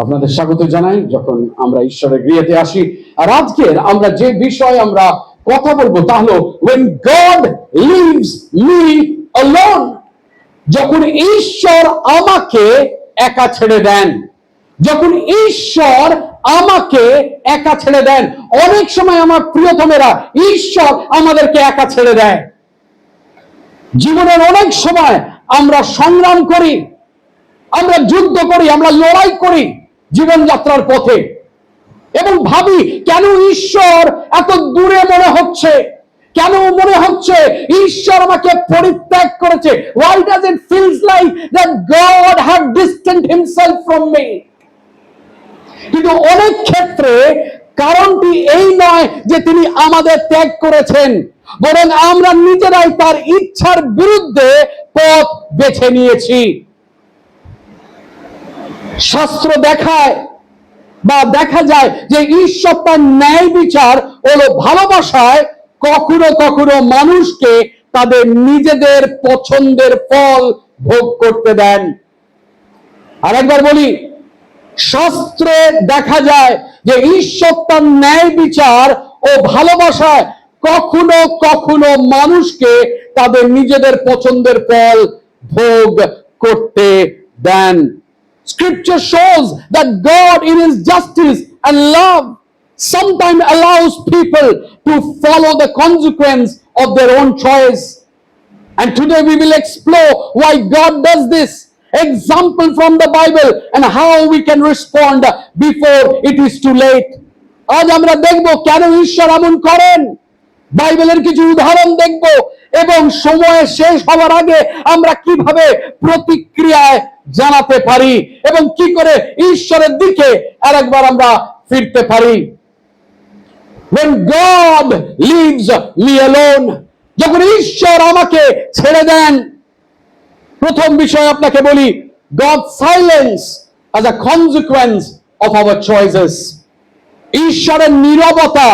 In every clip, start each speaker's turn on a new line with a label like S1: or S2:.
S1: আপনাদের স্বাগত জানাই যখন আমরা ঈশ্বরের গৃহেতে আসি। আর আজকের আমরা যে বিষয় আমরা কথা বলবো তা হলো when God leaves me alone, যখন ঈশ্বর আমাকে একা ছেড়ে দেন। যখন ঈশ্বর আমাকে একা ছেড়ে দেন। অনেক সময় আমার প্রিয়তমেরা ঈশ্বর আমাদেরকে একা ছেড়ে দেয়। জীবনের অনেক সময় আমরা সংগ্রাম করি, আমরা যুদ্ধ করি, আমরা লড়াই করি জীবনযাত্রার পথে এবং ভাবি কেন ঈশ্বর এত দূরে মনে হচ্ছে, কেন মনে হচ্ছে ঈশ্বর আমাকে পরিত্যাগ করেছে। Why does it feels like that God have distanced himself from me? কিন্তু অনেক ক্ষেত্রে কারণটি এই নয় যে তিনি আমাদের ত্যাগ করেছেন, বরং আমরা নিজেরাই তার ইচ্ছার বিরুদ্ধে পথ বেছে নিয়েছি। শাস্ত্র দেখায় বা দেখা যায় যে ঈশ্বর তার ন্যায় বিচার ও ভালোবাসায় কখনো কখনো মানুষকে তাদের নিজেদের পছন্দের ফল ভোগ করতে দেন। আরেকবার বলি, শাস্ত্রে দেখা যায় যে ঈশ্বর তার ন্যায় বিচার ও ভালোবাসায় কখনো কখনো মানুষকে তাদের নিজেদের পছন্দের ফল ভোগ করতে দেন। Scripture shows that God in his justice and love sometimes allows people to follow the consequence of their own choice. And today we will explore why God does this, example from the Bible, and how we can respond before it is too late. আজ আমরা দেখব কেন ঈশ্বর এমন করেন, বাইবেলের কিছু উদাহরণ দেখব এবং সময় শেষ হওয়ার আগে আমরা কিভাবে প্রতিক্রিয়ায় জানাতে পারি এবং কি করে ঈশ্বরের দিকে আরেকবার আমরা ফিরতে পারি। When God leaves me alone, যখন ঈশ্বর আমাকে ছেড়ে দেন, প্রথম বিষয় আপনাকে বলি, God's silence as a consequence of our choices. ঈশ্বরের নীরবতা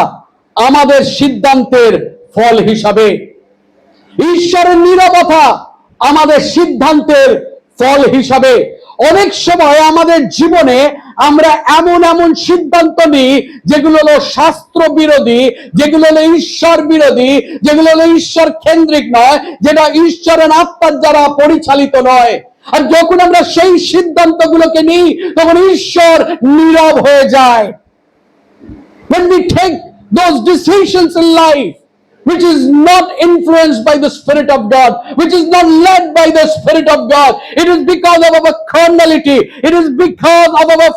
S1: আমাদের সিদ্ধান্তের ফল হিসাবে। ঈশ্বরের নীরবতা আমাদের সিদ্ধান্তের ফল হিসাবে। অনেক সময় আমাদের জীবনে আমরা এমন এমন সিদ্ধান্ত নিই যেগুলো হলো শাস্ত্র বিরোধী, যেগুলো হলো ঈশ্বর বিরোধী, যেগুলো হলো ঈশ্বর কেন্দ্রিক নয়, যেটা ঈশ্বরের আত্মার দ্বারা পরিচালিত নয়। আর যখন আমরা সেই সিদ্ধান্তগুলোকে নিই তখন ঈশ্বর নীরব হয়ে যায়। When we take those decisions in life which is not influenced by the Spirit of God, which is not led by the Spirit of God, it is because of our carnality, it is because of our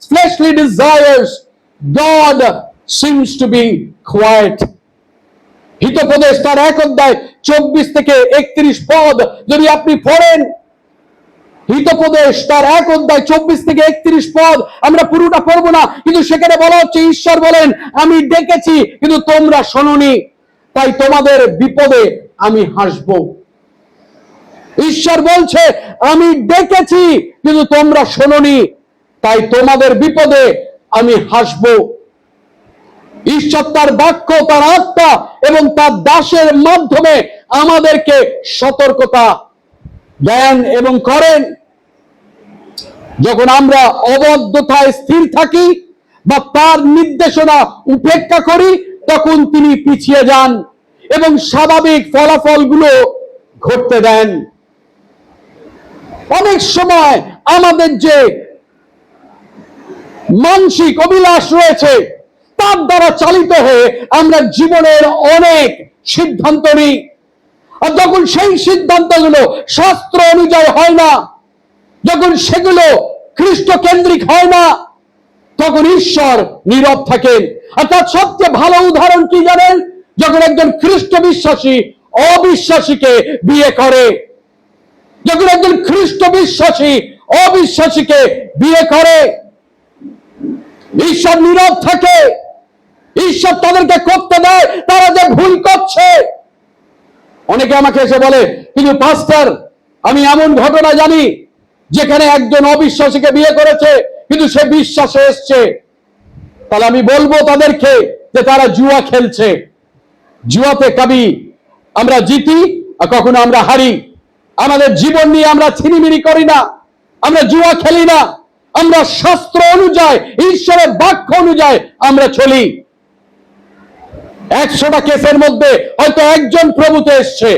S1: fleshly desires, God seems to be quiet. Hitopadesha তার 1 অধ্যায় 24 থেকে 31 পদ যদি আপনি পড়েন, হিতোপদেশ তার 1 অধ্যায় 24 থেকে 31 পদ, আমরা পুরোটা পড়বো না, কিন্তু সেখানে বলা হচ্ছে ঈশ্বর বলেন, আমি ডেকেছি কিন্তু তোমরা শোনোনি, তাই তোমাদের বিপদে আমি হাসব। ঈশ্বর বলছে, আমি ডেকেছি কিন্তু তোমরা শোনোনি, তাই তোমাদের বিপদে আমি হাসব। ঈশ্বর তার বাক্য, তার আত্মা এবং তার দাসের মাধ্যমে আমাদেরকে সতর্কতা দেন এবং করেন। যখন আমরা অবদ্ধতায় স্থির থাকি বা তার নির্দেশনা উপেক্ষা করি তখন তিনি পিছিয়ে যান এবং স্বাভাবিক ফলাফলগুলো ঘটতে দেন। অনেক সময় আমাদের যে মানসিক অভিলাষ রয়েছে তার দ্বারা চালিত হয়ে আমরা জীবনের অনেক সিদ্ধান্ত নিই, আর যখন সেই সিদ্ধান্তগুলো শাস্ত্র অনুযায়ী হয় না, যখন সেগুলো খ্রিস্ট কেন্দ্রিক হয় না, তখন ঈশ্বর নীরব থাকেন। আর তার সবচেয়ে ভালো উদাহরণ কি জানেন? যখন একজন খ্রিস্ট বিশ্বাসী অবিশ্বাসীকে বিয়ে করে, যখন একজন খ্রিস্ট বিশ্বাসী অবিশ্বাসীকে বিয়ে করে, ঈশ্বর নীরব থাকে। ঈশ্বর তাদেরকে করতে দেয় তারা যে ভুল করছে। অনেকে আমাকে এসে বলে, কিন্তু পাস্টার, আমি এমন ঘটনা জানি যেখানে একজন অবিশ্বাসীকে বিয়ে করেছে কিন্তু সে বিশ্বাসে এসছে। তাহলে আমি বলবো তাদেরকে যে তারা জুয়া খেলছে। জুয়াতে কবি আমরা জিতি আর কখনো আমরা হারি। আমাদের জীবন নিয়ে আমরা ছিনিমিনি করি না, আমরা জুয়া খেলি না, আমরা শাস্ত্র অনুযায়ী, ঈশ্বরের বাক্য অনুযায়ী আমরা চলি। 100টা কেসের মধ্যে হয়তো একজন প্রভুতে এসছে,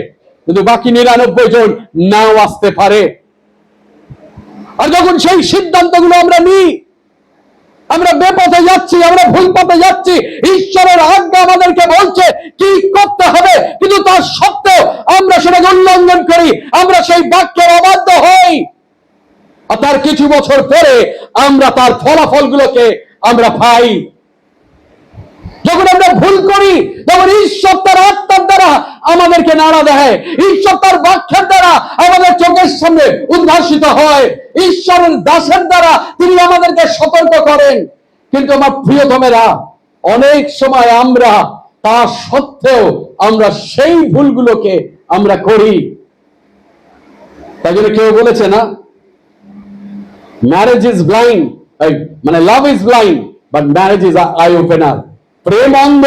S1: কিন্তু বাকি 99 জন নাও আসতে পারে। আর যখন সেই সিদ্ধান্তগুলো আমরা নিই, আমরা বেপথে যাচ্ছি, আমরা ভুল পথে যাচ্ছি, ঈশ্বরের আজ্ঞা আমাদেরকে বলছে কি করতে হবে, কিন্তু তার সত্ত্বেও আমরা সেটাকে উল্লঙ্ঘন করি, আমরা সেই বাক্যের অবাধ্য হই। আর তার কিছু বছর পরে আমরা তার ফলাফলগুলোকে আমরা পাই। যখন আমরা ভুল করি, তখন ঈশ্বর তার আত্মার দ্বারা আমাদেরকে নাড়া দেয়, ঈশ্বর তার বাক্যের দ্বারা আমাদের চোখের সামনে উদ্ভাসিত হয়, ঈশ্বরের দাসের দ্বারা তিনি আমাদেরকে সতর্ক করেন। কিন্তু আমার প্রিয়তমেরা, অনেক সময় আমরা তা সত্ত্বেও আমরা সেই ভুলগুলোকে আমরা করি। তাই জন্য কেউ বলেছে না, ম্যারেজ ইজ ব্লাইন্ড, মানে love is blind but marriage is eye opener. প্রেম অন্ধ,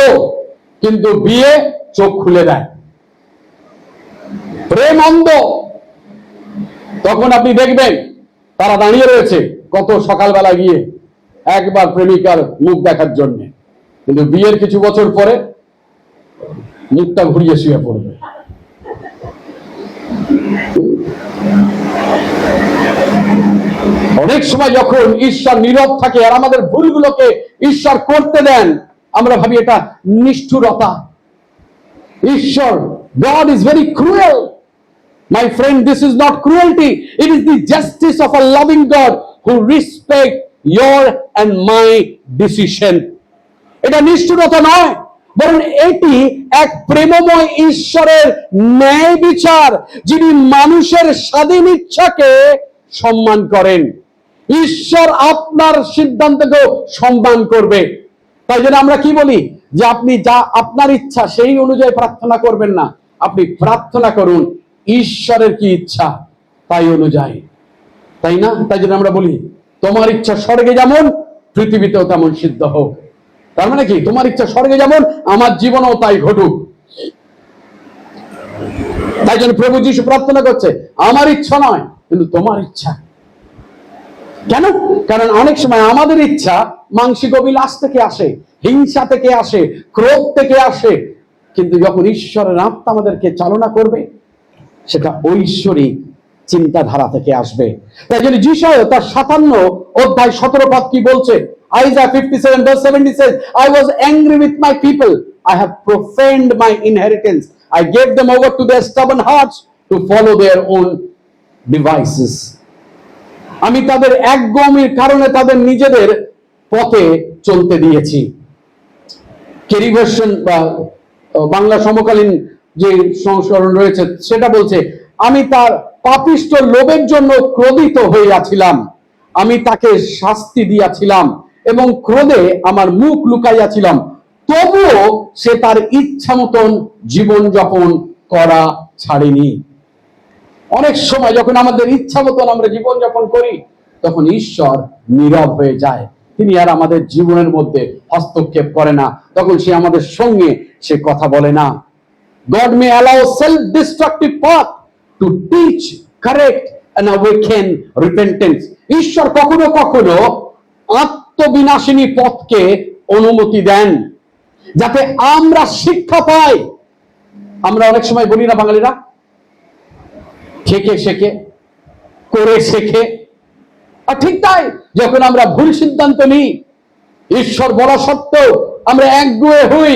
S1: কিন্তু বিয়ে চোখ খুলে দেয়। প্রেম অন্ধ, তখন আপনি দেখবেন তারা দাঁড়িয়ে রয়েছে কত সকালবেলা গিয়ে একবার প্রেমিকার মুখ দেখার জন্য, কিন্তু বিয়ের কিছু বছর পরে মুখটা ঘুরিয়ে শুয়ে পড়বে। অনেক সময় যখন ঈশ্বর নীরব থাকে আর আমাদের ভুলগুলোকে ঈশ্বর করতে দেন, আমরা ভাবি এটা নিষ্ঠুরতা। ঈশ্বর, God is very cruel. My friend, this is not cruelty. It is the justice of a loving God who respects your and my decision. এটা নিষ্ঠুরতা নয়, বরং এটি এক প্রেমময় ঈশ্বরের ন্যায় বিচার, যিনি মানুষের স্বাধীন ইচ্ছাকে সম্মান করেন। ঈশ্বর আপনার সিদ্ধান্তকেও সম্মান করবে। তাই জন্য আমরা কি বলি, যে আপনি যা আপনার ইচ্ছা সেই অনুযায়ী প্রার্থনা করবেন না, আপনি প্রার্থনা করুন ঈশ্বরের কি ইচ্ছা তাই অনুযায়ী, তাই না? তাই জন্য আমরা বলি, তোমার ইচ্ছা স্বর্গে যেমন পৃথিবীতেও তেমন সিদ্ধ হোক। তার মানে কি, তোমার ইচ্ছা স্বর্গে যেমন আমার জীবনেও তাই ঘটুক। তাই জন্য প্রভু যীশু প্রার্থনা করছে, আমার ইচ্ছা নয় কিন্তু তোমার ইচ্ছা। কেন? কারণ অনেক সময় আমাদের ইচ্ছা মানসিক অভিলাষ থেকে আসে, হিংসা থেকে আসে, ক্রোধ থেকে আসে, কিন্তু যখন ঈশ্বরের আত্মা আমাদেরকে চালনা করবে, সেটা ঐশ্বরিক চিন্তাধারা থেকে আসবে। তাই জন্য যিশায়া তার 57 অধ্যায় 17 পদ কি বলছে? Isaiah 57 verse 70 says, I was angry with my people, I have profaned my inheritance, I gave them over to their stubborn hearts to follow their own devices. আমি তাদের একগুঁয়েমির কারণে তাদের নিজেদের পথে চলতে দিয়েছি। কেরি ভার্সন বা বাংলা সমকালীন যে সংস্করণ রয়েছে সেটা বলছে, আমি তার পাপিষ্ঠ লোভের জন্য ক্রোধিত হইয়াছিলাম, আমি তাকে শাস্তি দিয়াছিলাম এবং ক্রোধে আমার মুখ লুকাইয়াছিলাম, তবুও সে তার ইচ্ছা মতন জীবন যাপন করা ছাড়েনি। অনেক সময় যখন আমাদের ইচ্ছা মতন আমরা জীবন যাপন করি, তখন ঈশ্বর নীরব হয়ে যায়, তিনি আর আমাদের জীবনের মধ্যে হস্তক্ষেপ করে না, তখন সে আমাদের সঙ্গে সে কথা বলে না। God may allow self-destructive path to teach, correct and awaken repentance. ঈশ্বর কখনো কখনো আত্মবিনাশিনী পথকে অনুমতি দেন যাতে আমরা শিক্ষা পাই। আমরা অনেক সময় বলি না বাঙালিরা, থেকে শেখে, করে শেখে। আর ঠিক তাই, যখন আমরা ভুল সিদ্ধান্ত নিই, ঈশ্বর বলা সত্ত্বেও আমরা একগুঁয়ে হই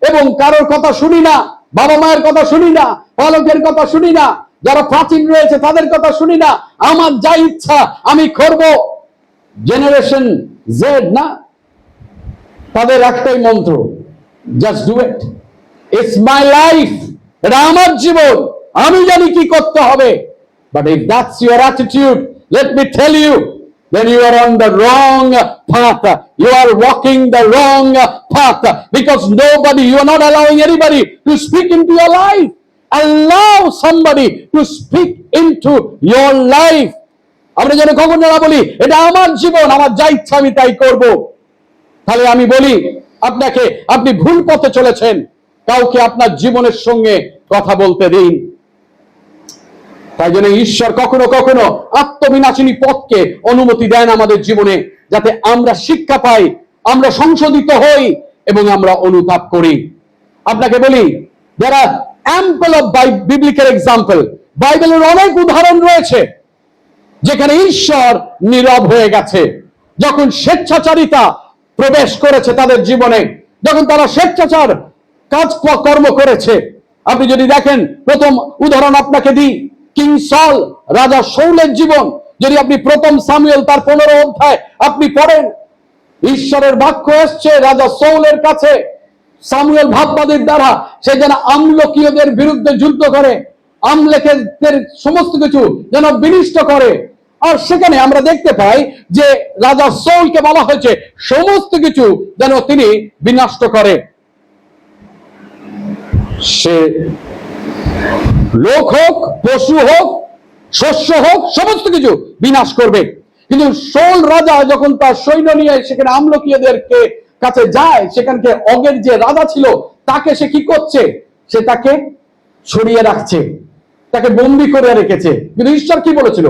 S1: এবং কারোর কথা শুনি না, বাবা মায়ের কথা শুনি না, পালকের কথা শুনি না, যারা প্রাচীন রয়েছে তাদের কথা শুনি না, আমার যা ইচ্ছা আমি করব। জেনারেশন জেড না, তাদের একটাই মন্ত্র, just do it, it's my life, এটা আমার জীবন, আমি জানি কি করতে হবে। But if that's your attitude, let me tell you, then you are on the wrong path. You are walking the wrong path, because you are not allowing anybody to speak into your life. Allow somebody to speak into your life. আমরা যেন কখনো না বলি এটা আমার জীবন, আমার যা ইচ্ছা আমি তাই করব। তাহলে আমি বলি, আপনি ভুল পথে চলেছেন, কাউকে আপনার জীবনের সঙ্গে কথা বলতে দিন। তাই জন্য ঈশ্বর কখনো কখনো আত্মবিনাশিনী পথকে অনুমতি দেন আমাদের জীবনে, যাতে আমরা শিক্ষা পাই, আমরা সংশোধিত হই এবং আমরা অনুতাপ করি। আপনাকে বলি, there are ample of biblical example, বাইবেলের অনেক উদাহরণ রয়েছে যেখানে ঈশ্বর নীরব হয়ে গেছে, যখন স্বেচ্ছাচারিতা প্রবেশ করেছে তাদের জীবনে, যখন তারা স্বেচ্ছাচার কর্ম করেছে। আপনি যদি দেখেন, প্রথম উদাহরণ আপনাকে দিই, কিং সল, রাজা শাউলের জীবন। যদি আপনি প্রথম সামুয়েল তার 15 অধ্যায় আপনি পড়েন, ঈশ্বরের বাক্য এসছে রাজা শাউলের কাছে সামুয়েল ভাববাদীর দ্বারা, সে যেন আমলকীয়দের বিরুদ্ধে যুদ্ধ করে, আমলেকের সমস্ত কিছু যেন বিনষ্ট করে। আর সেখানে আমরা দেখতে পাই যে রাজা শাউলকে বলা হয়েছে সমস্ত কিছু যেন তিনি বিনষ্ট করে। সে লোক হোক, পশু হোক, শস্য হোক, সমস্ত কিছু বিনাশ করবে। কিন্তু শাউল রাজা যখন তার সৈন্য নিয়ে সেখানে আমলকীয়দের কাছে যায়, সেখানকে অগের যে রাজা ছিল তাকে সে কি করছে, সে তাকে ছড়িয়ে রাখছে, তাকে বন্দী করে রেখেছে। কিন্তু ঈশ্বর কি বলেছিল,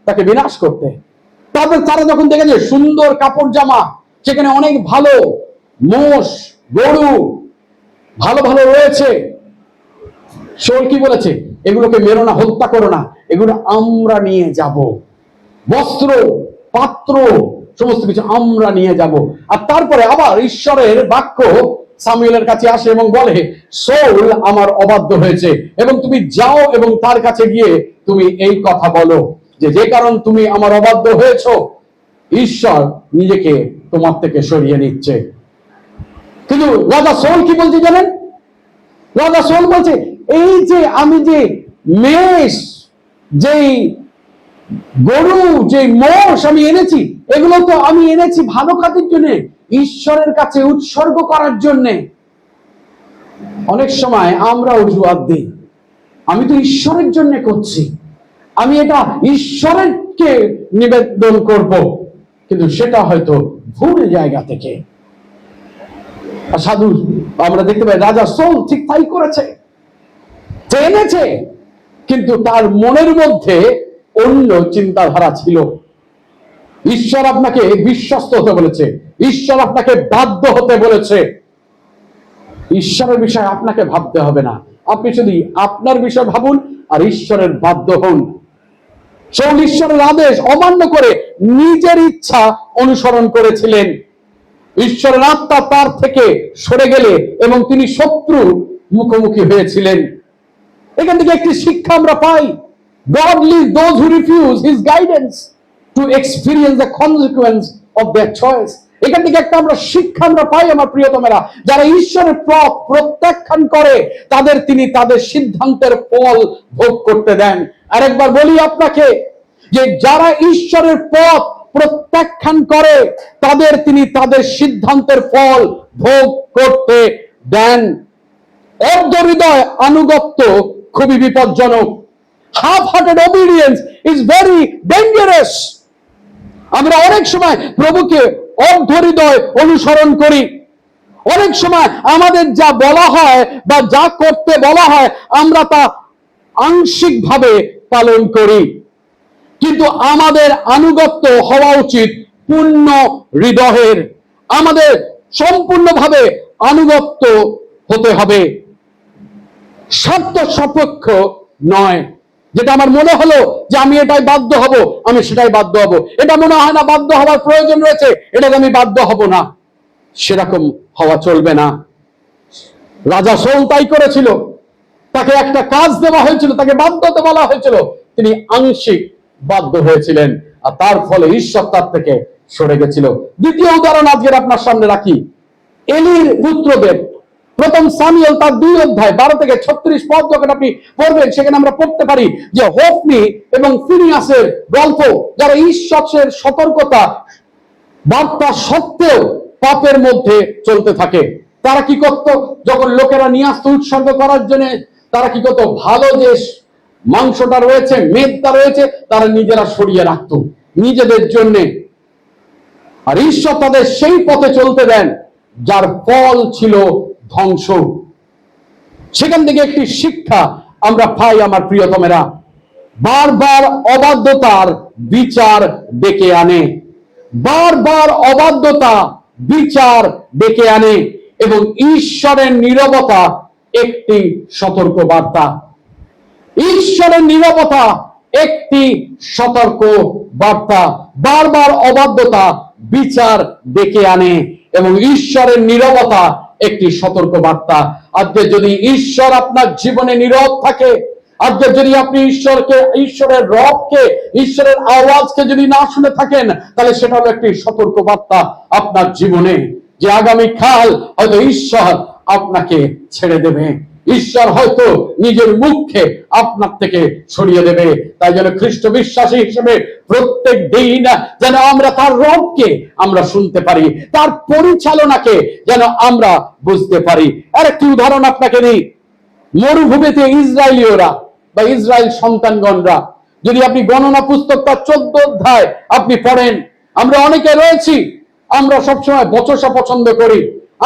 S1: তাকে বিনাশ করতে। তারা যখন দেখেছে সুন্দর কাপড় জামা, সেখানে অনেক ভালো মোষ গরু ভালো ভালো রয়েছে, শাউল কি বলেছে, এগুলোকে মেরো না, হত্যা করো না, এগুলো আমরা নিয়ে যাব, বস্ত্র পাত্র সমস্ত কিছু আমরা নিয়ে যাব। আর তারপরে আবার ঈশ্বরের বাক্য সামুয়েলের কাছে আসে এবং বলে, শাউল আমার অবাধ্য হয়েছে, এবং তুমি যাও এবং তার কাছে গিয়ে তুমি এই কথা বলো যে কারণ তুমি আমার অবাধ্য হয়েছ, ঈশ্বর নিজেকে তোমার থেকে সরিয়ে নিচ্ছে। কিন্তু রাজা শাউল কি বলছে জানেন? রাজা শাউল বলছে, এই যে আমি যে মেষ, যেই গরু, যে মোষ আমি এনেছি, এগুলো তো আমি এনেছি ভালো কাজের জন্য, ঈশ্বরের কাছে উৎসর্গ করার জন্য। অনেক সময় আমরা অজুহাত দিই, আমি তো ঈশ্বরের জন্য করছি, আমি এটা ঈশ্বরকে নিবেদন করব, কিন্তু সেটা হয়তো ভুল জায়গা থেকে। সাধু আমরা দেখতে পাই রাজা শাউল ঠিক তাই করেছে, এনেছে, কিন্তু তার মনের মধ্যে অন্য চিন্তাধারা ছিল। ঈশ্বর আপনাকে বিশ্বস্ত হতে বলেছে, ঈশ্বর আপনাকে বাধ্য হতে বলেছে, ঈশ্বরের বিষয়ে আপনাকে ভাবতে হবে না, আপনি শুধু আপনার বিষয় ভাবুন আর ঈশ্বরের বাধ্য হন। শাউল ঈশ্বরের আদেশ অমান্য করে নিজের ইচ্ছা অনুসরণ করেছিলেন। ঈশ্বরের আত্মা তার থেকে সরে গেলে এবং তিনি শত্রু মুখোমুখি হয়েছিলেন। এখান থেকে একটি শিক্ষা আমরা পাই, God leaves those who refuse his guidance to experience the consequence of their choice. এখান থেকে একটা আমরা শিক্ষা আমরা পাই আমার প্রিয়তমেরা, যারা ঈশ্বরের পথ প্রত্যাখ্যান করে তাদের তিনি তাদের সিদ্ধান্তের ফল ভোগ করতে দেন। আরেকবার বলি আপনাকে, যে যারা ঈশ্বরের পথ প্রত্যাখ্যান করে তাদের তিনি তাদের সিদ্ধান্তের ফল ভোগ করতে দেন। অর্ধ হৃদয় আনুগত্য খুবই বিপজ্জনক। half-hearted obedience is very dangerous. আমরা অনেক সময় প্রভুকে অর্ধ হৃদয় অনুসরণ করি, অনেক সময় আমাদের যা বলা হয় বা যা করতে বলা হয় আমরা তা আংশিকভাবে পালন করি, কিন্তু আমাদের আনুগত্য হওয়া উচিত পূর্ণ হৃদয়ের। আমাদের সম্পূর্ণভাবে আনুগত্য হতে হবে, স্বার্থ সাপেক্ষ নয়। যেটা আমার মনে হলো যে আমি এটাই বাধ্য হব, আমি সেটাই বাধ্য হব, এটা মনে হয় না বাধ্য হওয়ার প্রয়োজন রয়েছে, এটাকে আমি বাধ্য হব না, সেরকম হওয়া চলবে না। রাজা শাউল তাই করেছিল, তাকে একটা কাজ দেওয়া হয়েছিল, তাকে বাধ্য হতে বলা হয়েছিল, তিনি আংশিক বাধ্য হয়েছিলেন, আর তার ফলে ঈশ্বর তার থেকে সরে গেছিল। দ্বিতীয় উদাহরণ আজকের আপনার সামনে রাখি, এলির পুত্রদের। প্রথম সামুয়েল তার 2 অধ্যায় 12 থেকে 36 পদ যখন আপনি পড়বেন, সেখানে আমরা পড়তে পারি যে হোফনি এবং ফিনিয়াসের গল্প, যারা ঈশ্বরের সতর্কতা বার্তা সত্ত্বেও পাপের মধ্যে চলতে থাকে। তারা কি করত, যখন লোকেরা নিয়ে আসতো উৎসর্গ করার জন্য, তারা কি করতো, ভালো যে মাংসটা রয়েছে, মেদটা রয়েছে, তারা নিজেরা সরিয়ে রাখতো, নিজেদের জন্য। আর ঈশ্বর তাদের সেই পথে চলতে দেন যার ফল ছিল ধ্বংস। সেখান থেকে একটি শিক্ষা আমরা পাই আমার প্রিয়তমেরা, বারবার অবাধ্যতার বিচার ডেকে আনে, বারবার অবাধ্যতা বিচার ডেকে আনে, এবং ঈশ্বরের নীরবতা একটি সতর্ক বার্তা। ঈশ্বরের নীরবতা একটি সতর্ক বার্তা। বারবার অবাধ্যতা বিচার ডেকে আনে এবং ঈশ্বরের নীরবতা একটি সতর্ক বার্তা। আজকে যদি ঈশ্বর আপনার জীবনে নীরব থাকে, আজকে যদি আপনি ঈশ্বরের রবকে, ঈশ্বরের আওয়াজকে যদি না শুনে থাকেন, তাহলে সেটা হলো একটি সতর্ক বার্তা আপনার জীবনে, যে আগামীকাল হয়তো ঈশ্বর আপনাকে ছেড়ে দেবে, ঈশ্বর হয়তো নিজের মুখকে আপনার থেকে সরিয়ে দেবে। তাই যেন খ্রিস্ট বিশ্বাসী হিসেবে প্রত্যেক দিন যেন আমরা তার রবকে আমরা শুনতে পারি, তার পরিচালনাকে যেন আমরা বুঝতে পারি। আর একটি উদাহরণ আপনাকে দিই। মরুভূমিতে ইসরায়েলীয়রা বা ইসরায়েল সন্তানগণরা, যদি আপনি গণনা পুস্তকটা 14 অধ্যায় আপনি পড়েন, আমরা অনেকে রয়েছি, আমরা সবসময় বচসা পছন্দ করি,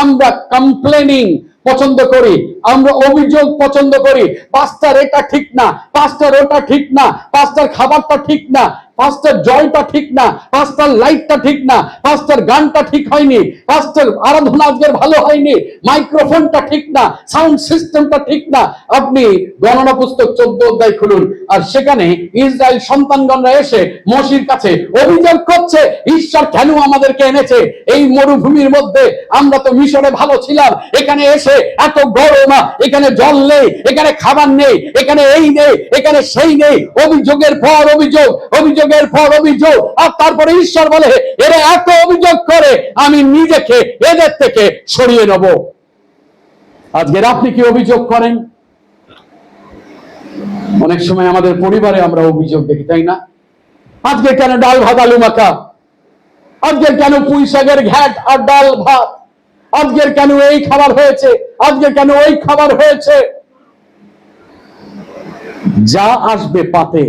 S1: আমরা কমপ্লেনিং পছন্দ করি, আমরা অভিযোগ পছন্দ করি। পাস্টার এটা ঠিক না, পাস্টার ওটা ঠিক না, পাস্টার খাবারটা ঠিক না, পাস্টার জলটা ঠিক না, পাস্টার লাইটটা ঠিক না, পাস্টার গানটা ঠিক হয়নি, পাস্টার আরাধনা আজকের ভালো হয়নি, মাইক্রোফোনটা ঠিক না, সাউন্ড সিস্টেমটা ঠিক না। আপনি গণনা পুস্তক 14 অধ্যায় খুলুন, আর সেখানে ইসরায়েল সন্তানগণরা এসে মোশির কাছে অভিযোগ করছে, ঈশ্বর কেন আমাদেরকে এনেছে এই মরুভূমির মধ্যে? আমরা তো মিশরে ভালো ছিলাম, এখানে এসে এত গরম, এখানে জল নেই, এখানে খাবার নেই, এখানে এই নেই, এখানে সেই নেই। অভিযোগের পর অভিযোগ, অভিযোগের পর অভিযোগ। আর তারপরে ঈশ্বর বলে, এরা এত অভিযোগ করে, আমি নিজেকে এদের থেকে সরিয়ে নেব। আজকের আপনি কি অভিযোগ করেন? অনেক সময় আমাদের পরিবারে আমরা অভিযোগ দেখি, তাই না? আজকে কেন ডাল ভাত আলু মাখা, আজকের কেন পুঁই শাকের ঘ্যাট আর ডাল ভাত, আজকের কেন এই খাবার হয়েছে, আজকে কেন ওই খাবার হয়েছে। যা আসবে পাতে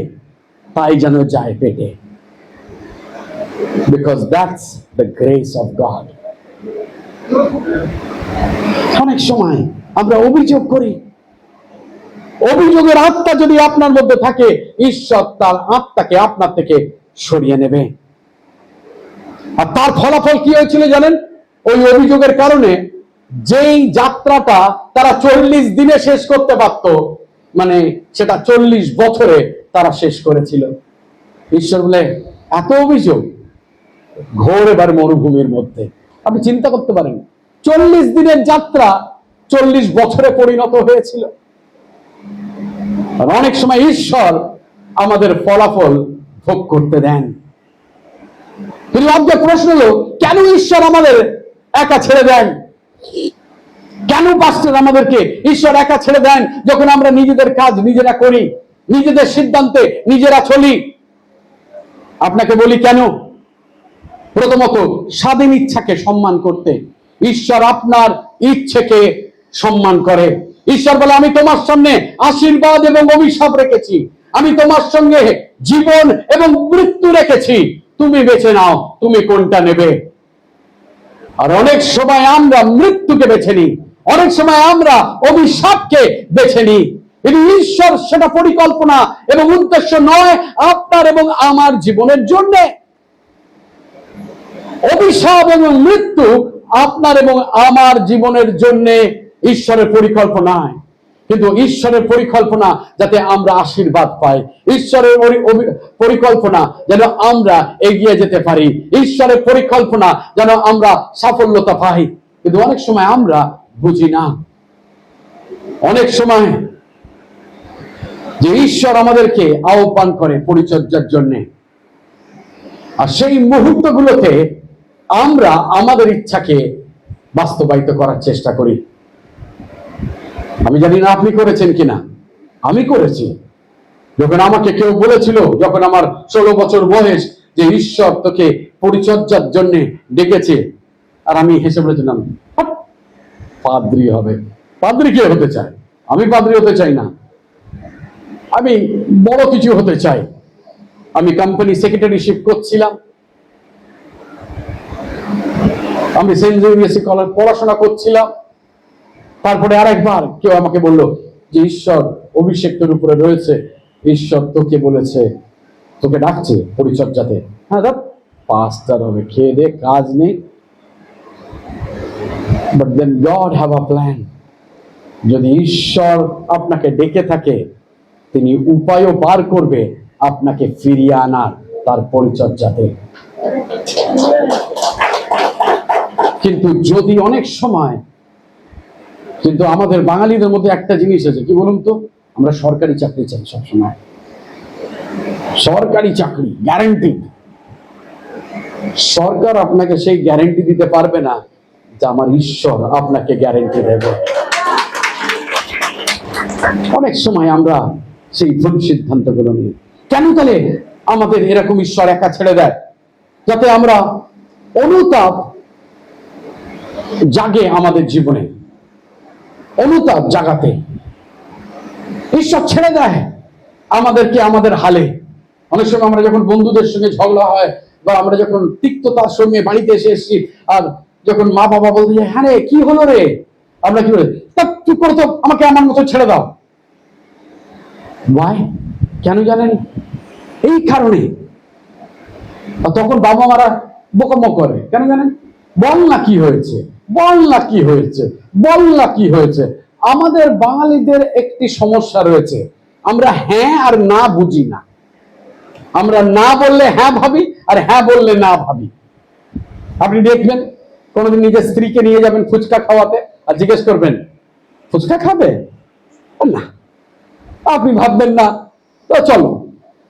S1: তাই যেন যায় পেটে, because that's the grace of god. অনেক সময় আমরা অভিযোগ করি। অভিযোগের আত্মা যদি আপনার মধ্যে থাকে, ঈশ্বর তার আত্মাকে আপনার থেকে সরিয়ে নেবে। আর তার ফলাফল কি হয়েছিল জানেন? ওই অভিযোগের কারণে যেই যাত্রাটা তারা 40 দিনে শেষ করতে পারত, মানে সেটা 40 বছরে তারা শেষ করেছিল। ঈশ্বর বলে, এত অভিযোগ, ঘোর এবার মরুভূমির মধ্যে। আপনি চিন্তা করতে পারেন, 40 দিনের যাত্রা 40 বছরে পরিণত হয়েছিল। আর অনেক সময় ঈশ্বর আমাদের ফলাফল ভোগ করতে দেন। কিন্তু আজকে প্রশ্ন হলো, কেন ঈশ্বর আমাদের একা ছেড়ে দেন? কেন পাস্টার আমাদেরকে ঈশ্বর একা ছেড়ে দেন যখন আমরা নিজেদের কাজ নিজেরা করি, নিজেদের সিদ্ধান্তে নিজেরা চলি? আপনাকে বলি কেন। প্রথমত, স্বাধীন ইচ্ছাকে সম্মান করতে। ঈশ্বর আপনার ইচ্ছেকে সম্মান করে। ঈশ্বর বলে, আমি তোমার সামনে আশীর্বাদ এবং অভিশাপ রেখেছি, আমি তোমার সঙ্গে জীবন এবং মৃত্যু রেখেছি, তুমি বেছে নাও তুমি কোনটা নেবে। আর অনেক সময় আমরা মৃত্যুকে বেছে নিই, অনেক সময় আমরা অভিশাপকে বেছে নিই। কিন্তু ঈশ্বর সেটা পরিকল্পনা এবং উদ্দেশ্য নয় আপনার এবং আমার জীবনের জন্য। অভিশাপ এবং মৃত্যু আপনার এবং আমার জীবনের জন্য ঈশ্বরের পরিকল্পনায়। কিন্তু ঈশ্বরের পরিকল্পনা যাতে আমরা আশীর্বাদ পাই, ঈশ্বরের পরিকল্পনা যেন আমরা এগিয়ে যেতে পারি, ঈশ্বরের পরিকল্পনা যেন আমরা সাফল্যতা পাই। কিন্তু অনেক সময় আমরা বুঝি না। অনেক সময় যে ঈশ্বর আমাদেরকে আহ্বান করে পরিচর্যার জন্য, আর সেই মুহূর্তগুলোতে আমরা আমাদের ইচ্ছাকে বাস্তবায়িত করার চেষ্টা করি। আমি জানি না আপনি করেছেন কিনা, আমি করেছি। যখন আমাকে কেউ বলেছিল, যখন আমার 16 বছর বয়স, যে ঈশ্বর তোকে পরিচর্যার জন্য ডেকেছে, আর আমি হেসে বলেছিলাম, পাদ্রী হবে। পাদ্রী কে হতে চায়? আমি পাদ্রী হতে চাই না, আমি বড় কিছু হতে চাই। আমি কোম্পানি সেক্রেটারিশিপ করছিলাম, আমি সেন্ট জেভিয়ার্স কলেজে পড়াশোনা করছিলাম, তারপরে আরেকবার কেউ আমাকে বলল যে ঈশ্বর অভিষেক তোর উপরে রয়েছে, ঈশ্বর তোকে বলেছে, তোকে ডাকছে পরিচর্যাতে। হ্যাঁ দেখ, পাস্টার হবে, খেয়ে দে, কাজ নেই। But then God have a plan. যদি ঈশ্বর আপনাকে ডেকে থাকে, তিনি উপায়ও বার করবে আপনাকে ফিরিয়ে আনার তার পরিচর্যাতে। কিন্তু যদি অনেক সময়, কিন্তু আমাদের বাঙালিদের মধ্যে একটা জিনিস আছে, কি বলুন তো, আমরা সরকারি চাকরি চাই সবসময়, সরকারি চাকরি গ্যারান্টি। সরকার আপনাকে সেই গ্যারান্টি দিতে পারবে না যে আমার ঈশ্বর আপনাকে গ্যারান্টি দেবে। অনেক সময় আমরা সেই ভুল সিদ্ধান্তগুলো নিই। কেন তাহলে আমাদের এরকম ঈশ্বর একা ছেড়ে দেয়? যাতে আমরা অনুতাপ জাগে আমাদের জীবনে, অনুতাপ জাগাতে ঈশ্বর ছেড়ে দেয় আমাদেরকে আমাদের হালে। অনেক সময় আমরা যখন বন্ধুদের সঙ্গে ঝগড়া হয়, বা আমরা যখন তিক্ততার সঙ্গে বাড়িতে এসেছি, আর যখন মা বাবা বলতে যায়, হ্যাঁ রে কি হলো রে, আমরা কি বলি, তা চুপ করো তো, আমাকে আমার মতো ছেড়ে দাও। ভাই কেন জানেন? এই কারণে। তখন বাবা মারা বোকামো করে, কেন জানেন? বল না কি হয়েছে, বল না কি হয়েছে, বল না কি হয়েছে। আমাদের বাঙালিদের একটি সমস্যা রয়েছে, আমরা হ্যাঁ আর না বুঝি না। আমরা না বললে হ্যাঁ ভাবি, আর হ্যাঁ বললে না ভাবি। আপনি দেখবেন কোনোদিন নিজের স্ত্রীকে নিয়ে যাবেন ফুচকা খাওয়াতে, আর জিজ্ঞেস করবেন ফুচকা খাবে না, আপনি ভাববেন না, তো চলো।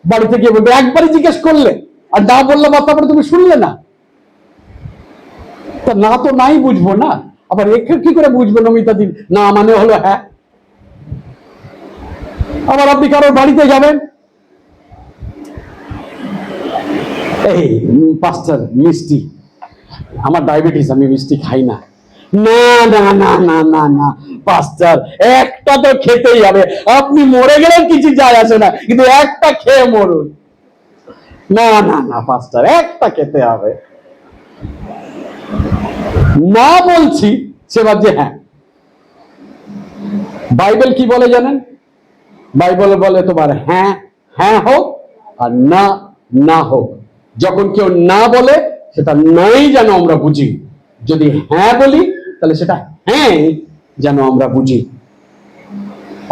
S1: বাড়িতে গিয়ে বলবে, একবারই জিজ্ঞেস করলে আর না বললে বা তারপরে তুমি শুনলে না, তা না তো নাই বুঝবো না। আবার একে কি করে বুঝবো নমিতা দিন না মানে হলো হ্যাঁ। আবার আপনি কারোর বাড়িতে যাবেন, এই পাস্টার মিষ্টি, আমার ডায়াবেটিস, আমি মিষ্টি খাই না। না না না না না না পাস্টার, একটা তো খেতেই হবে, আপনি মরে গেলেও কিছু যায় আসে না, কিন্তু একটা খেয়ে মরুন। না না না পাস্টার, একটা খেতে হবে। না বলছি সে ভাবছে হ্যাঁ। বাইবেল কি বলে জানেন? বাইবেল বলে তোমার হ্যাঁ হ্যাঁ হোক আর না না হোক। যখন কেউ না বলে সেটা নাই যেন আমরা বুঝি, যদি হ্যাঁ বলি তাহলে সেটা হ্যাঁ যেন আমরা বুঝি।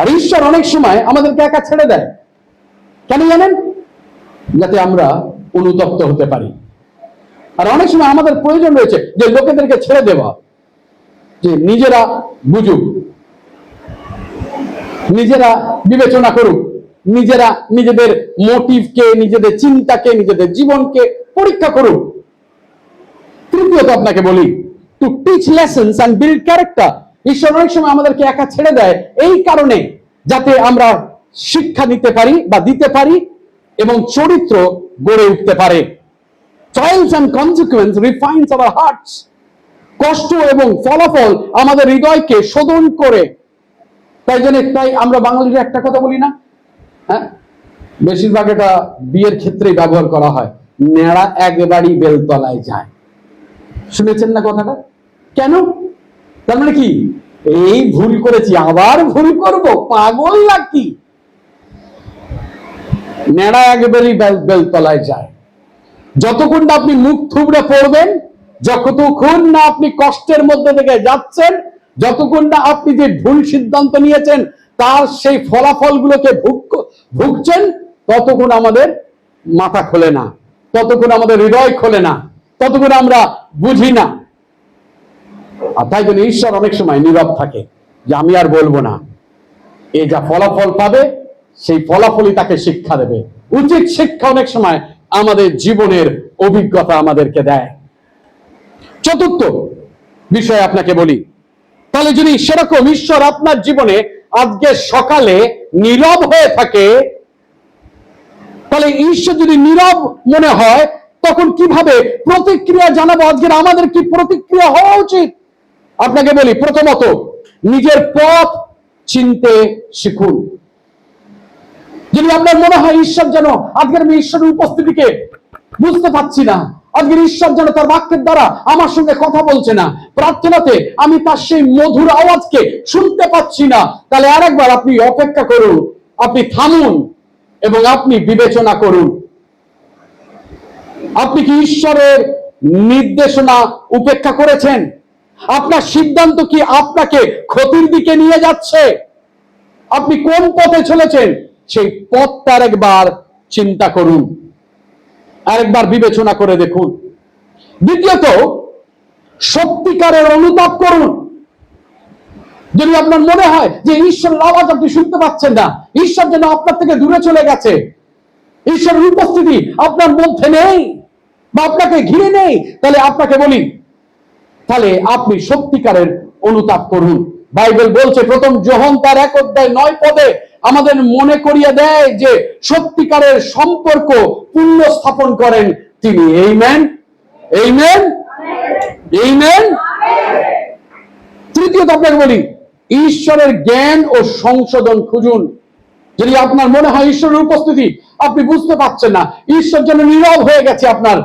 S1: আর ঈশ্বর অনেক সময় আমাদেরকে একা ছেড়ে দেয়, কেন জানেন? যাতে আমরা অনুতপ্ত হতে পারি। আর অনেক সময় আমাদের প্রয়োজন রয়েছে যে লোকেদেরকে ছেড়ে দেওয়া, যে নিজেরা বুঝুক, নিজেরা বিবেচনা করুক, নিজেরা নিজেদের মোটিভকে, নিজেদের চিন্তাকে, নিজেদের জীবনকে পরীক্ষা করুক। তৃতীয়ত আপনাকে বলি, to teach lessons and build character. ঈশ্বর অনেক সময় আমাদেরকে একা ছেড়ে দেয় এই কারণে, যাতে আমরা শিক্ষা নিতে পারি বা দিতে পারি এবং চরিত্র গড়ে উঠতে পারে। Trials and consequence refines our hearts. কষ্ট এবং ফলাফল আমাদের হৃদয়কে শোধন করে। তাই আমরা বাঙালিরা একটা কথা বলি না, হ্যাঁ, বেশিরভাগ এটা বিয়ের ক্ষেত্রেই ব্যবহার করা হয়, নেড়া একবারই বেলতলায় যায়। শুনেছেন না কথাটা? কেন? তার মানে কি, এই ভুল করেছি আবার ভুল করব, পাগল নাকি? নেড়া একবারই বেলতলায় যায়। যতক্ষণ না আপনি মুখ থুবড়ে পড়বেন, যতক্ষণ না আপনি কষ্টের মধ্যে থেকে যাচ্ছেন, যতক্ষণ না আপনি যে ভুল সিদ্ধান্ত নিয়েছেন তার সেই ফলাফলগুলোকে ভুগছেন, ততক্ষণ আমাদের মাথা খোলে না, ততক্ষণ আমাদের হৃদয় খোলে না, ততক্ষণ আমরা বুঝি না। আর তাই জন্য ঈশ্বর অনেক সময় নীরব থাকে, যে আমি আর বলবো না। এ যা ফলাফল পাবে সেই ফলাফলই তাকে শিক্ষা দেবে। উচিত শিক্ষা অনেক সময় আমাদের জীবনের অভিজ্ঞতা আমাদেরকে দেয়। চতুর্থ বিষয় আপনাকে বলি, তাহলে যদি সেরকম ঈশ্বর আপনার জীবনে আজকে সকালে নীরব হয়ে থাকে, তাহলে ঈশ্বর যদি নীরব মনে হয়, তখন কিভাবে প্রতিক্রিয়া জানাবো? আজকের আমাদের কি প্রতিক্রিয়া হওয়া উচিত? আপনাকে বলি, প্রথমত নিজের পথ চিনতে শিখুন। যদি আপনার মনে হয় ঈশ্বর যেন, আজকের আমি ঈশ্বরের উপস্থিতিকে বুঝতে পারছি না, আজকের ঈশ্বর যেন তার বাক্যের দ্বারা আমার সঙ্গে কথা বলছে না, প্রার্থনাতে আমি তার সেই মধুর আওয়াজকে শুনতে পাচ্ছি না, তাহলে আরেকবার আপনি অপেক্ষা করুন, আপনি থামুন এবং আপনি বিবেচনা করুন। আপনি কি ঈশ্বরের নির্দেশনা উপেক্ষা করেছেন? আপনার সিদ্ধান্ত কি আপনাকে ক্ষতির দিকে নিয়ে যাচ্ছে? আপনি কোন পথে চলেছেন সেই পথটা আরেকবার চিন্তা করুন, আরেকবার বিবেচনা করে দেখুন। দ্বিতীয়ত, সত্যিকারের অনুতাপ করুন। যদি আপনার মনে হয় যে ঈশ্বরের আওয়াজ আপনি শুনতে পাচ্ছেন না, ঈশ্বর যেন আপনার থেকে দূরে চলে গেছে, ঈশ্বরের উপস্থিতি আপনার মধ্যে নেই বা আপনাকে ঘিরে নেই, তাহলে আপনাকে বলি, তাহলে আপনি সত্যিকারের অনুতাপ করুন। বাইবেল বলছে প্রথম যোহন তার 1:9 আমাদের মনে করিয়ে দেয় যে সত্যিকারের সম্পর্ক পূর্ণ স্থাপন করেন তিনি। Amen, amen, amen. তৃতীয়ত আপনাকে বলি, ঈশ্বরের জ্ঞান ও সংশোধন খুঁজুন। যদি আপনার মনে হয় ঈশ্বরের উপস্থিতি আপনি বুঝতে পারছেন না, ঈশ্বর যেন নীরব হয়ে গেছে আপনার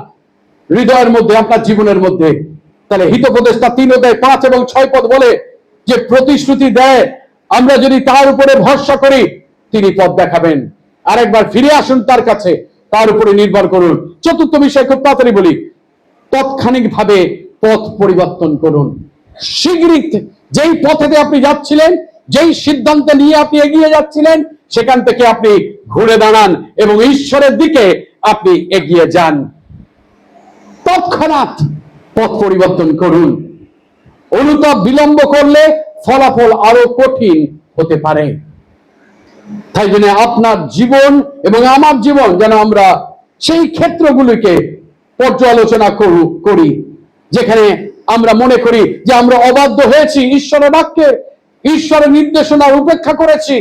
S1: হৃদয়ের মধ্যে, আপনার জীবনের মধ্যে, তাহলে হিতোপদেশটা 3:5 এবং 6 বলে যে প্রতিশ্রুতি দেয়, আমরা যদি তার উপরে ভরসা করি তিনি পথ দেখাবেন। আরেকবার ফিরে আসুন তার কাছে, তার উপরে নির্ভর করুন। চতুর্থ বিষয় খুব তাড়াতাড়ি বলি, তাৎক্ষণিকভাবে পথ পরিবর্তন করুন। শীঘ্রই যেই পথেতে আপনি যাচ্ছিলেন, যেই সিদ্ধান্ত নিয়ে আপনি এগিয়ে যাচ্ছিলেন, সেখান থেকে আপনি ঘুরে দাঁড়ান এবং ঈশ্বরের দিকে আপনি এগিয়ে যান। তৎক্ষণাৎ পথ পরিবর্তন করুন। অনুতাপ বিলম্ব করলে ফলাফল আরো কঠিন হতে পারে। তাই জন্য আপনার জীবন এবং আমার জীবন যেন আমরা সেই ক্ষেত্রগুলিকে পর্যালোচনা করি যেখানে আমরা মনে করি যে আমরা অবাধ্য হয়েছি ঈশ্বরের বাক্যে, ঈশ্বরের নির্দেশনার উপেক্ষা করেছি।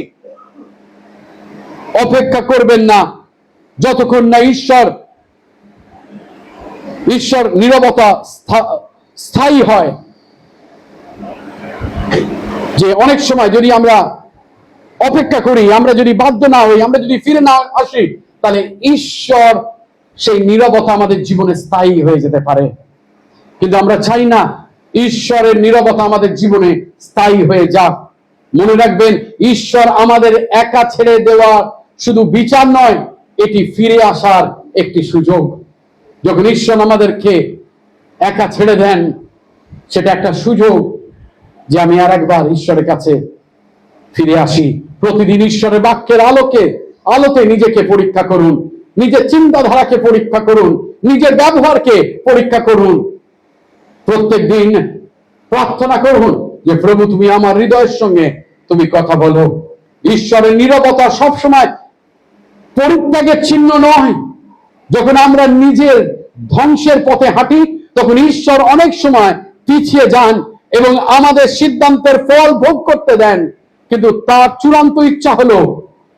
S1: অপেক্ষা করবেন না যতক্ষণ না ঈশ্বর নীরবতা স্থায়ী হয়। যে অনেক সময় যদি আমরা অপেক্ষা করি, আমরা যদি বাধ্য না হই, আমরা যদি ফিরে না আসি, তাহলে ঈশ্বর সেই নীরবতা আমাদের জীবনে স্থায়ী হয়ে যেতে পারে। কিন্তু আমরা চাই না ঈশ্বরের নীরবতা আমাদের জীবনে স্থায়ী হয়ে যাক। মনে রাখবেন, ঈশ্বর আমাদের একা ছেড়ে দেওয়া শুধু বিচার নয়, এটি ফিরে আসার একটি সুযোগ। যখন ঈশ্বর আমাদেরকে একা ছেড়ে দেন, সেটা একটা সুযোগ যে আমি আর একবার ঈশ্বরের কাছে ফিরে আসি। প্রতিদিন ঈশ্বরের বাক্যের আলোতে নিজেকে পরীক্ষা করুন, নিজের চিন্তাধারাকে পরীক্ষা করুন, নিজের ব্যবহারকে পরীক্ষা করুন। প্রত্যেক দিন প্রার্থনা করুন যে প্রভু তুমি আমার হৃদয়ের সঙ্গে তুমি কথা বলো। ঈশ্বরের নীরবতা সবসময় পরিত্যাগের চিহ্ন নয়। যখন আমরা নিজের ধ্বংসের পথে হাঁটি, তখন ঈশ্বর অনেক সময় পিছিয়ে যান এবং আমাদের সিদ্ধান্তের ফল ভোগ করতে দেন, কিন্তু তার চূড়ান্ত ইচ্ছা হলো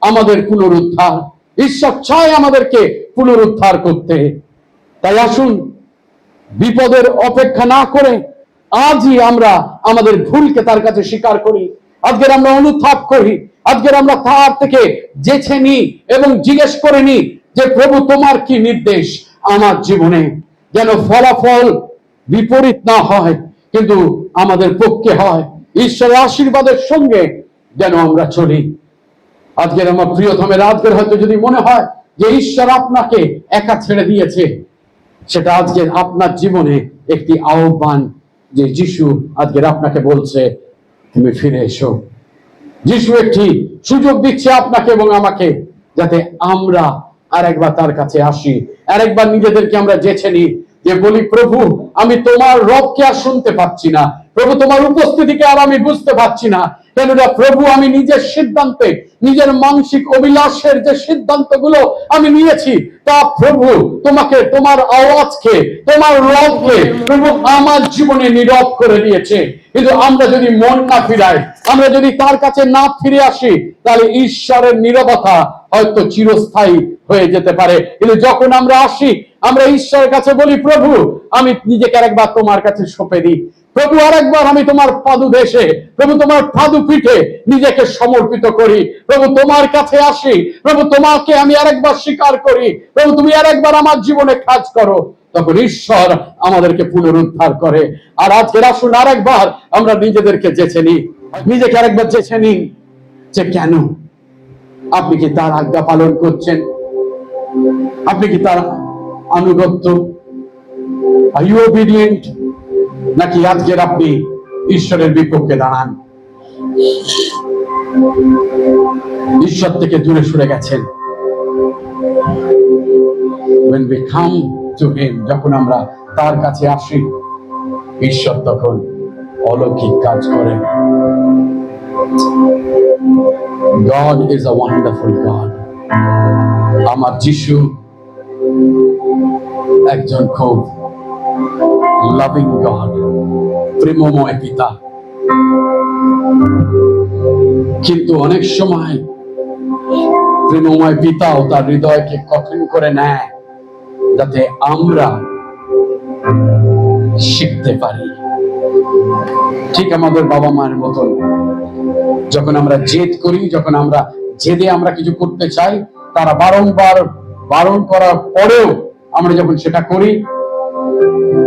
S1: আমাদের পুনরুদ্ধার। ঈশ্বর চায় আমাদেরকে পুনরুদ্ধার করতে। তাই আসুন, বিপদের অপেক্ষা না করে আজই আমরা আমাদের ভুলকে তার কাছে স্বীকার করি। আজকের আমরা অনুতাপ করি, আজকের আমরা তার থেকে জেছে নিই এবং জিজ্ঞেস করে নিই যে প্রভু তোমার কি নির্দেশ আমার জীবনে, যেন ফলাফল বিপরীত না হয় কিন্তু আমাদের পক্ষে হয়। ঈশ্বরের আশীর্বাদের সঙ্গে যেন আমরা চলি। আজকের আমার প্রিয়তমের, আজকের হয়তো যদি মনে হয় যে ঈশ্বর আপনাকে একা ছেড়ে দিয়েছে, সেটা আজকের আপনার জীবনে একটি আহ্বান যে যিশু আজকের আপনাকে বলছে তুমি ফিরে এসো। যিশু একটি সুযোগ দিচ্ছে আপনাকে এবং আমাকে, যাতে আমরা আরেকবার তার কাছে আসি, আরেকবার নিজেদেরকে আমরা জেছে নিই, যে বলি প্রভু আমি তোমার রবকে আর শুনতে পাচ্ছি না, প্রভু তোমার উপস্থিতিকে আর আমি বুঝতে পারছি না। কেননা প্রভু আমি নিজের সিদ্ধান্তে, নিজের মানসিক অভিলাষের যে সিদ্ধান্তগুলো আমি নিয়েছি, তা প্রভু তোমাকে, তোমার আওয়াজকে, তোমার রবকে প্রভু আমার জীবনে নীরব করে দিয়েছে। কিন্তু আমরা যদি মন না ফিরাই, আমরা যদি তার কাছে না ফিরে আসি, তাহলে ঈশ্বরের নীরবতা হয়তো চিরস্থায়ী হয়ে যেতে পারে। কিন্তু যখন আমরা আসি, আমরা ঈশ্বরের কাছে বলি, প্রভু আমি নিজেকে আরেকবার তোমার কাছে সঁপে দিই, প্রভু আরেকবার আমি তোমার পাদদেশে, প্রভু তোমার পাদপীঠে নিজেকে সমর্পিত করি, প্রভু তোমার কাছে আসি, প্রভু তোমাকে আমি আরেকবার স্বীকার করি, প্রভু তুমি আরেকবার আমার জীবনে কাজ করো। তখন ঈশ্বর আমাদেরকে পুনরুদ্ধার করে। আর আজকের আসুন আরেকবার আমরা নিজেদেরকে যেচে নিই, নিজেকে আরেকবার যেচে নিই যে কেন আপনি কি তার আজ্ঞা পালন করছেন? আপনি কি তার আনুগত্য? Are you obedient? নাকি আজকের আপনি ঈশ্বরের বিপক্ষে দাঁড়ান, ঈশ্বর থেকে দূরে সরে গেছেন? When we come to him, যখন আমরা তার কাছে আসি, ঈশ্বর তখন অলৌকিক কাজ করে। God is a wonderful God. আমার যিশু একজন খুব লাভিং গড, প্রেমময় পিতা। কিন্তু অনেক সময় প্রেমময় পিতাও তার হৃদয়কে কঠিন করে নেয়, যাতে আমরা শিখতে পারি। ঠিক আমাদের বাবা মায়ের মতন, যখন আমরা জেদ করি, যখন আমরা জেদে আমরা কিছু করতে চাই, তারা বারংবার বারণ করার পরেও আমরা যখন সেটা করি,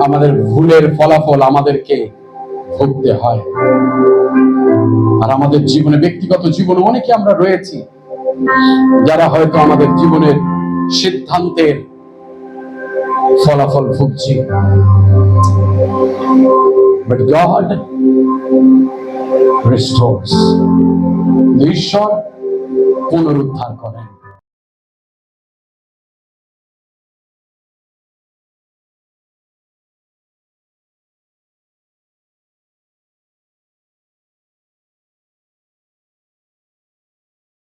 S1: আমাদের ভুলের ফলাফল আমাদেরকে ভুগতে হয়। আর আমাদের জীবনে, ব্যক্তিগত জীবনে অনেকে আমরা রয়েছি যারা হয়তো আমাদের জীবনের সিদ্ধান্তের ফলাফল ভুগছি। But God restores. ঈশ্বর পুনরুদ্ধার করে।